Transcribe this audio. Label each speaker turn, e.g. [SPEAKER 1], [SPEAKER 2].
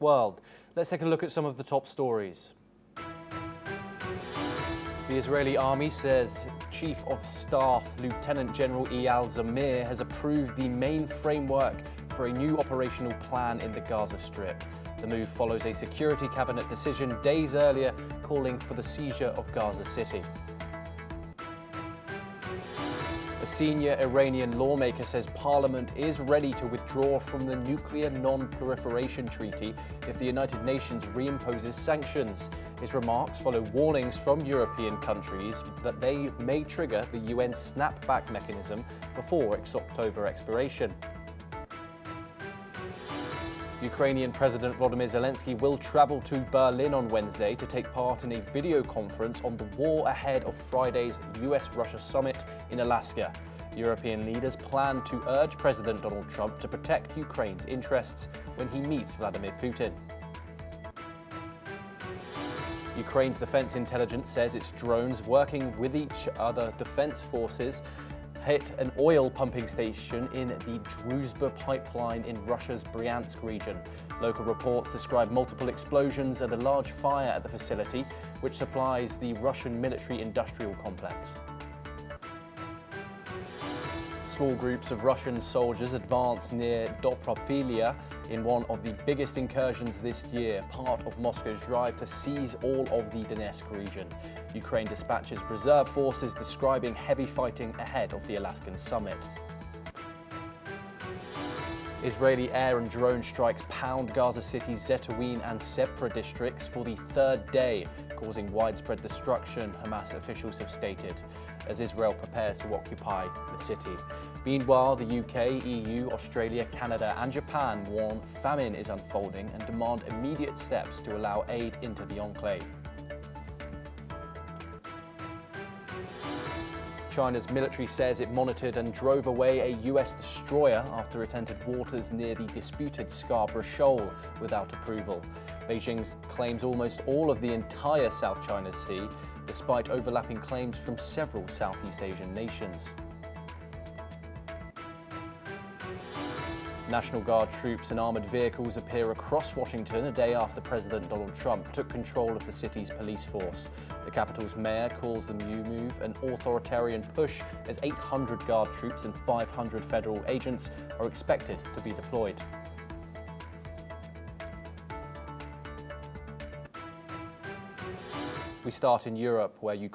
[SPEAKER 1] World. Let's take a look at some of the top stories. The Israeli army says Chief of Staff Lieutenant General Eyal Zamir has approved the main framework for a new operational plan in the Gaza Strip. The move follows a security cabinet decision days earlier calling for the seizure of Gaza City. A senior Iranian lawmaker says parliament is ready to withdraw from the Nuclear Non-Proliferation Treaty if the United Nations reimposes sanctions. His remarks follow warnings from European countries that they may trigger the UN snapback mechanism before its October expiration. Ukrainian President Volodymyr Zelensky will travel to Berlin on Wednesday to take part in a video conference on the war ahead of Friday's U.S. Russia summit in Alaska. European leaders plan to urge President Donald Trump to protect Ukraine's interests when he meets Vladimir Putin. Ukraine's defense intelligence says its drones working with each other defense forces hit an oil pumping station in the Druzhba pipeline in Russia's Bryansk region. Local reports describe multiple explosions and a large fire at the facility, which supplies the Russian military-industrial complex. Small groups of Russian soldiers advanced near Dobropilya in one of the biggest incursions this year, part of Moscow's drive to seize all of the Donetsk region. Ukraine dispatches reserve forces describing heavy fighting ahead of the Alaskan summit. Israeli air and drone strikes pound Gaza City's Zetoin and Sepra districts for the third day, causing widespread destruction, Hamas officials have stated, as Israel prepares to occupy the city. Meanwhile, the UK, EU, Australia, Canada and Japan warn famine is unfolding and demand immediate steps to allow aid into the enclave. China's military says it monitored and drove away a US destroyer after it entered waters near the disputed Scarborough Shoal without approval. Beijing claims almost all of the entire South China Sea, despite overlapping claims from several Southeast Asian nations. National Guard troops and armoured vehicles appear across Washington a day after President Donald Trump took control of the city's police force. The capital's mayor calls the new move an authoritarian push, as 800 Guard troops and 500 federal agents are expected to be deployed. We start in Europe, where Ukraine